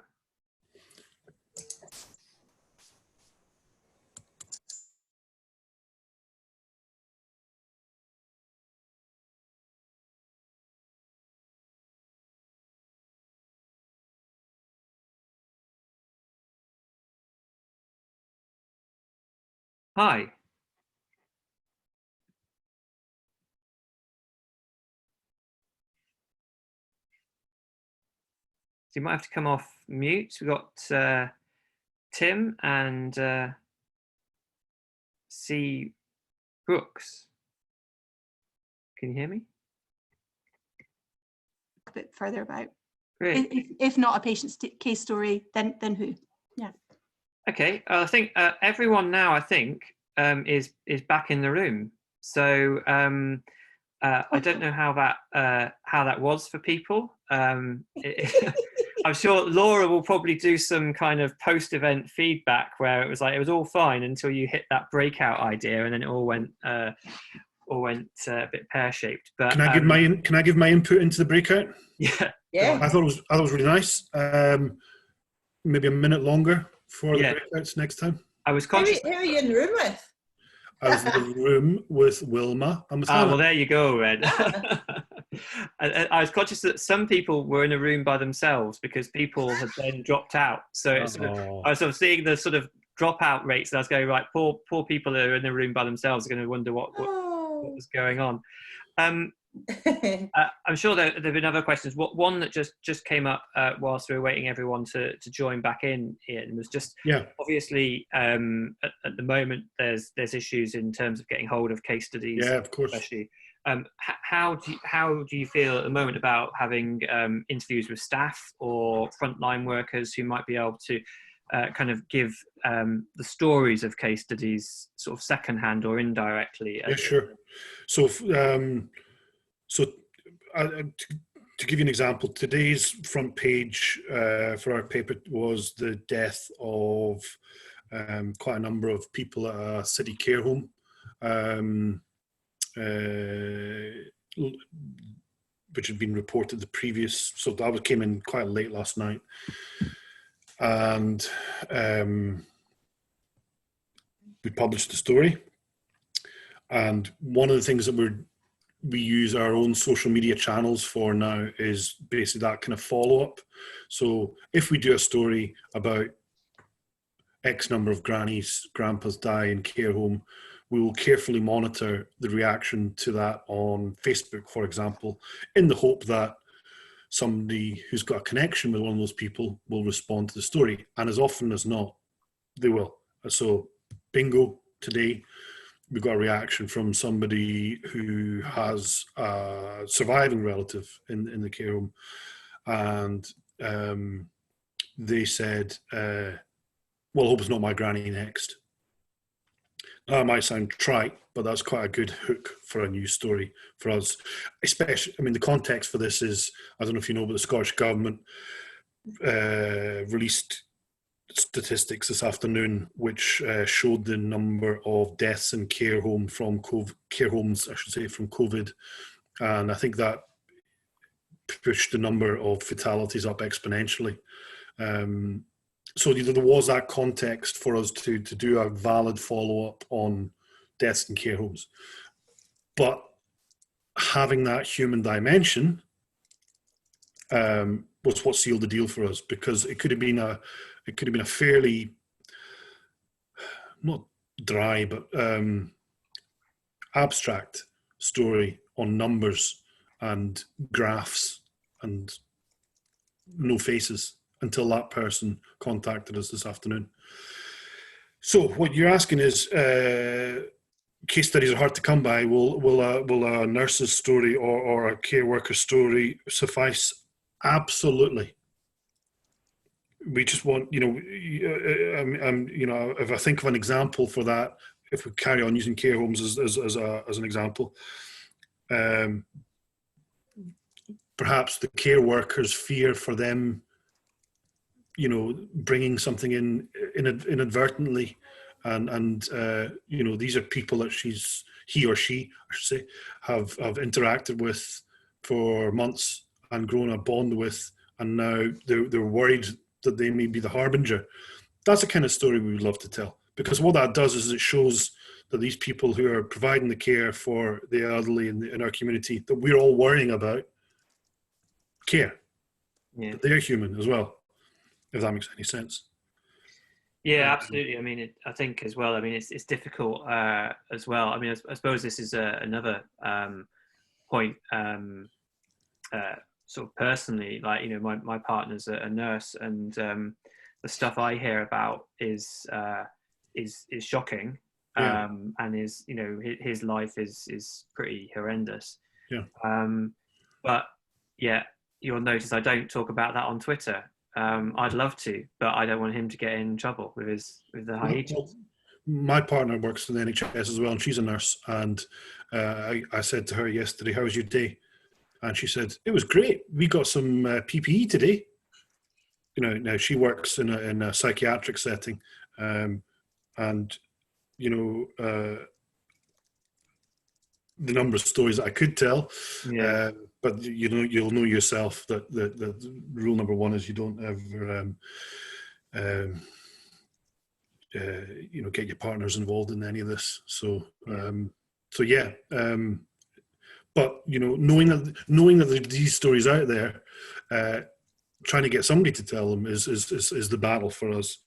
Hi. So you might have to come off mute. We've got Tim and C. Brooks. Can you hear me? A bit further about. Great. If not a patient's case story, then who? Yeah. Okay. I think everyone now, I think, is back in the room. So I don't know how that was for people. I'm sure Laura will probably do some kind of post-event feedback where it was like it was all fine until you hit that breakout idea, and then it all went a bit pear-shaped. But can I give my input into the breakout? Yeah. I thought it was really nice. Maybe a minute longer for the breakouts next time. I was conscious. Who are you in the room with? I was in the room with Wilma and with Hannah. Well, there you go, Red. I was conscious that some people were in a room by themselves because people had then dropped out. So it's sort of, I was sort of seeing the sort of dropout rates, and I was going, right, poor people who are in a room by themselves are going to wonder what was going on. I'm sure there have been other questions. One that just came up whilst we were waiting everyone to join back in, Iain, was just obviously at the moment there's issues in terms of getting hold of case studies. Yeah, of course. Especially. How do you feel at the moment about having interviews with staff or frontline workers who might be able to kind of give the stories of case studies sort of secondhand or indirectly? Yeah, sure. So, to give you an example, today's front page for our paper was the death of quite a number of people at a city care home. Which had been reported the previous, so that came in quite late last night, and we published the story. And one of the things that we use our own social media channels for now is basically that kind of follow-up. So if we do a story about X number of grannies, grandpas die in care home, we will carefully monitor the reaction to that on Facebook, for example, in the hope that somebody who's got a connection with one of those people will respond to the story. And as often as not, they will. So bingo, today we got a reaction from somebody who has a surviving relative in the care home. And they said, well, I hope it's not my granny next. That might sound trite, but that's quite a good hook for a news story for us. Especially, I mean, the context for this is, I don't know if you know, but the Scottish Government released statistics this afternoon, which showed the number of deaths in care homes from COVID. And I think that pushed the number of fatalities up exponentially. So there was that context for us to do a valid follow-up on deaths in care homes. But having that human dimension was what sealed the deal for us, because it could have been a fairly, not dry, but abstract story on numbers and graphs and no faces, until that person contacted us this afternoon. So what you're asking is, case studies are hard to come by. Will a nurse's story or a care worker's story suffice? Absolutely. We just want, if I think of an example for that, if we carry on using care homes as an example, perhaps the care workers' fear for them, bringing something in inadvertently, and these are people that he or she, I should say, have interacted with for months and grown a bond with, and now they're worried that they may be the harbinger. That's the kind of story we would love to tell, because what that does is it shows that these people who are providing the care for the elderly in our community that we're all worrying about care. Yeah. That they're human as well, if that makes any sense. Yeah, absolutely. I mean, I think as well, I mean, it's difficult as well. I mean, I suppose this is another point, sort of personally, like, my partner's a nurse, and the stuff I hear about is shocking. Yeah. And his life is pretty horrendous. Yeah. But yeah, you'll notice I don't talk about that on Twitter. I'd love to, but I don't want him to get in trouble with the high agents. Well, my partner works in the NHS as well, and she's a nurse. And I said to her yesterday, "How was your day?" And she said, "It was great. We got some PPE today." Now she works in a psychiatric setting, and the number of stories that I could tell. Yeah. But you'll know yourself that the rule number one is you don't ever get your partners involved in any of this. So yeah, but knowing that there are these stories out there, trying to get somebody to tell them is the battle for us.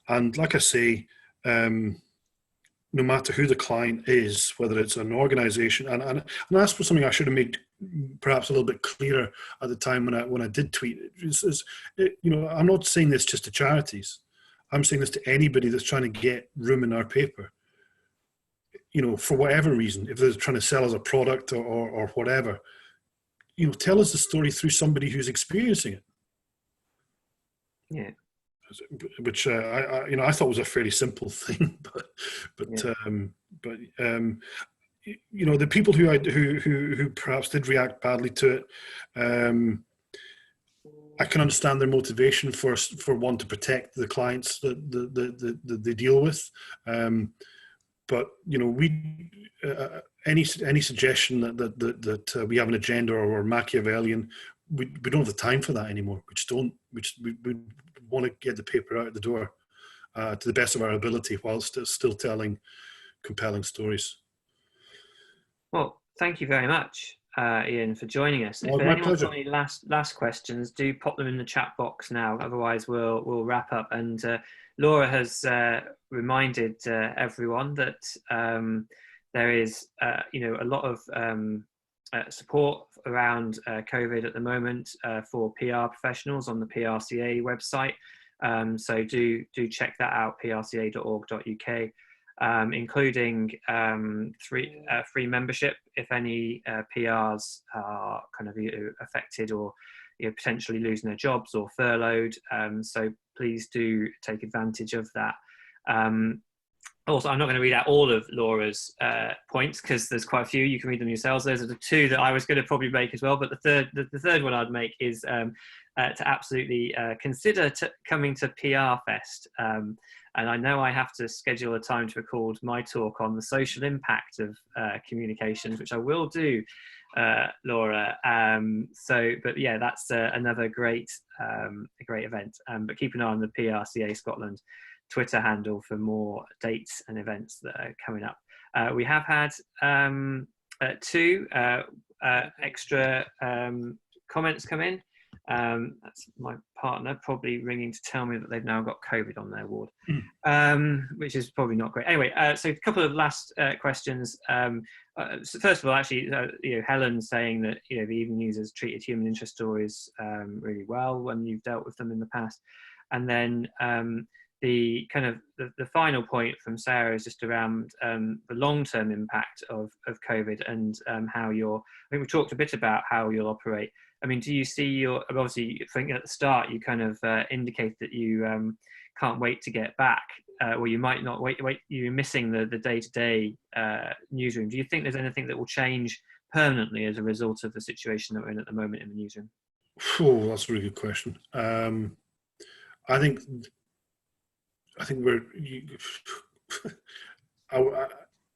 And like I say, no matter who the client is, whether it's an organisation, and that's something I should have made perhaps a little bit clearer at the time when I did tweet. I'm not saying this just to charities. I'm saying this to anybody that's trying to get room in our paper. For whatever reason, if they're trying to sell us a product or whatever, tell us the story through somebody who's experiencing it. Yeah. Which I thought was a fairly simple thing, but the people who perhaps did react badly to it, I can understand their motivation for wanting to protect the clients that they deal with, but any suggestion that we have an agenda or we're Machiavellian, we don't have the time for that anymore. We want to get the paper out the door to the best of our ability whilst still telling compelling stories. Well, thank you very much, Iain, for joining us. Oh, if my anyone's pleasure. got any last questions, do pop them in the chat box now. Otherwise, we'll wrap up. And Laura has reminded everyone that there is a lot of support around COVID at the moment for PR professionals on the PRCA website. So do check that out, prca.org.uk, including free membership if any PRs are kind of affected or potentially losing their jobs or furloughed. So please do take advantage of that. Also, I'm not going to read out all of Laura's points because there's quite a few. You can read them yourselves. Those are the two that I was going to probably make as well. But the third one I'd make is to absolutely consider coming to PR Fest. And I know I have to schedule a time to record my talk on the social impact of communications, which I will do, Laura. But yeah, that's another great event. But keep an eye on the PRCA Scotland Twitter handle for more dates and events that are coming up. We have had two extra comments come in. That's my partner probably ringing to tell me that they've now got COVID on their ward, which is probably not great. Anyway, so a couple of last questions. So first of all, actually, Helen saying that the Evening News has treated human interest stories really well when you've dealt with them in the past, and then the kind of the final point from Sarah is just around the long-term impact of COVID and how I think we talked a bit about how you'll operate. I mean, do you see obviously I think at the start you kind of indicate that you can't wait to get back, or you might not wait, you're missing the day-to-day newsroom. Do you think there's anything that will change permanently as a result of the situation that we're in at the moment in the newsroom? Oh, that's a really good question. I think we're.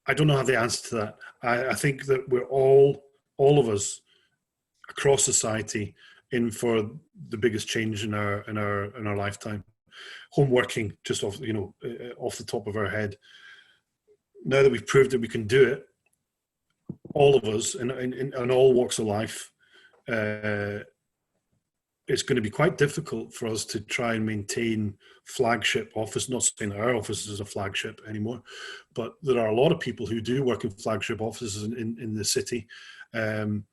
I don't know how the answer to that. I think that we're all of us across society in for the biggest change in our lifetime. Home working, just off the top of our head. Now that we've proved that we can do it, all of us in all walks of life. It's going to be quite difficult for us to try and maintain flagship office. Not saying that our office is a flagship anymore, but there are a lot of people who do work in flagship offices in the city. I'm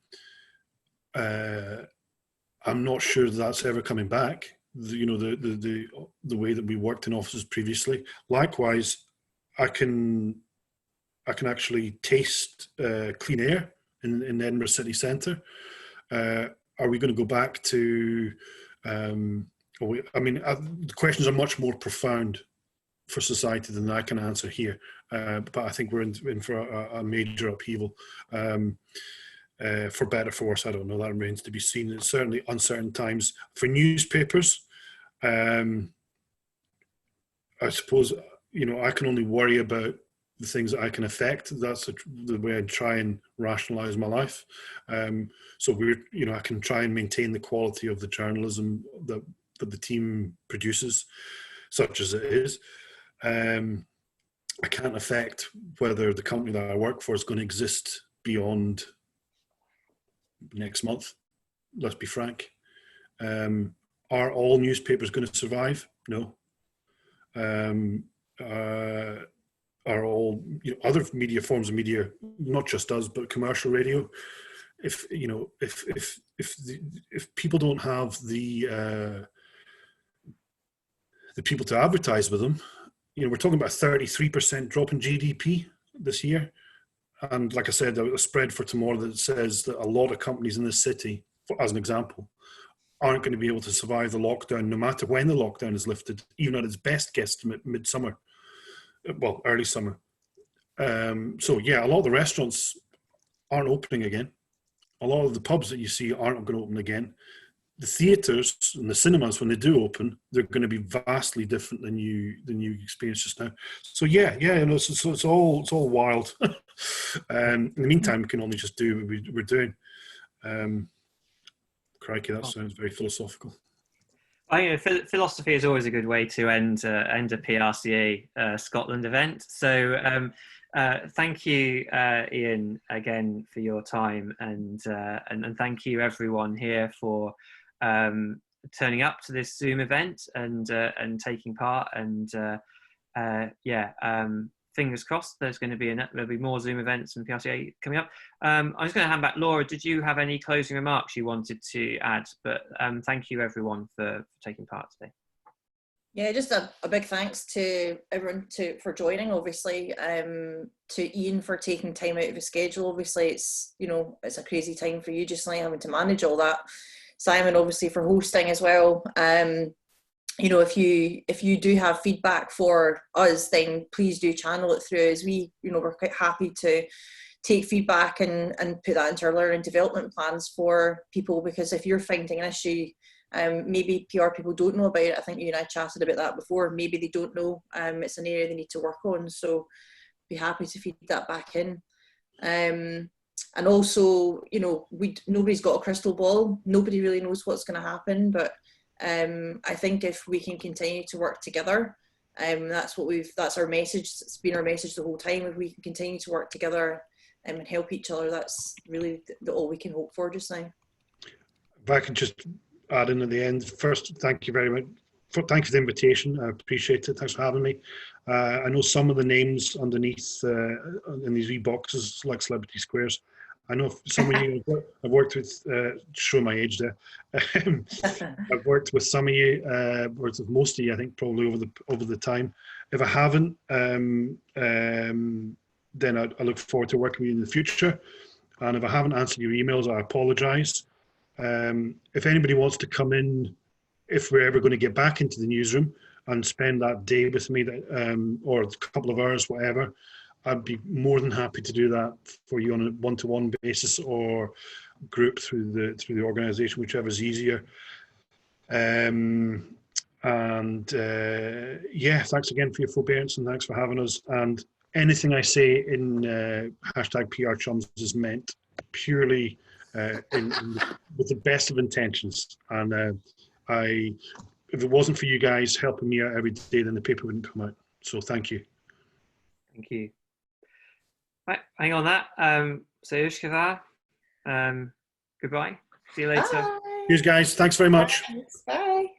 not sure that's ever coming back. The way that we worked in offices previously. Likewise, I can actually taste clean air in the Edinburgh city centre. Are we going to go back to? The questions are much more profound for society than I can answer here. But I think we're in for a major upheaval. For better, for worse, I don't know. That remains to be seen. It's certainly uncertain times for newspapers. I suppose I can only worry about the things that I can affect. That's the way I try and rationalize my life. So I can try and maintain the quality of the journalism that the team produces, such as it is. I can't affect whether the company that I work for is going to exist beyond next month. Let's be frank. Are all newspapers going to survive? No. Are all other media forms of media, not just us, but commercial radio? If people don't have the people to advertise with them, we're talking about a 33% drop in GDP this year. And like I said, a spread for tomorrow that says that a lot of companies in this city, as an example, aren't going to be able to survive the lockdown, no matter when the lockdown is lifted, even at its best guesstimate, midsummer, well, early summer. So yeah, a lot of the restaurants aren't opening again. A lot of the pubs that you see aren't going to open again. The theatres and the cinemas, when they do open, they're going to be vastly different than you experienced just now. So yeah, so it's all wild. In the meantime, we can only just do what we're doing. Crikey, that sounds very philosophical. Philosophy is always a good way to end a PRCA Scotland event. So thank you, Iain, again for your time, and thank you everyone here for turning up to this Zoom event and taking part. And fingers crossed, there'll be more Zoom events and PRCA coming up. I'm just going to hand back. Laura, did you have any closing remarks you wanted to add? But thank you everyone for taking part today. Yeah, just a big thanks to everyone for joining, obviously, to Iain for taking time out of his schedule. Obviously, it's a crazy time for you just now, having to manage all that. Simon, obviously, for hosting as well. If you do have feedback for us, then please do channel it through us. We're quite happy to take feedback and put that into our learning and development plans for people, because if you're finding an issue, maybe PR people don't know about it. I think you and I chatted about that before. Maybe they don't know. It's an area they need to work on. So be happy to feed that back in. And also, nobody's got a crystal ball. Nobody really knows what's going to happen. But I think if we can continue to work together, that's our message. It's been our message the whole time. If we can continue to work together and help each other, that's really all we can hope for just now. If I could just add in at the end, first, thank you very much. Thanks for the invitation. I appreciate it. Thanks for having me. I know some of the names underneath in these wee boxes, like Celebrity Squares. I know some of you I've worked with, show my age there. I've worked with some of you, worked with most of you, I think, probably over the time. If I haven't, then I look forward to working with you in the future. And if I haven't answered your emails, I apologise. If anybody wants to come in, if we're ever going to get back into the newsroom and spend that day with me, or a couple of hours, whatever, I'd be more than happy to do that for you on a one-to-one basis or group through the organisation, whichever's easier. Yeah, thanks again for your forbearance and thanks for having us. And anything I say in hashtag PR Chums is meant purely with the best of intentions. And if it wasn't for you guys helping me out every day, then the paper wouldn't come out. So thank you. Thank you. Right, hang on that. So Ushkava, goodbye. See you later. Bye. Cheers, guys. Thanks very much. Thanks. Bye.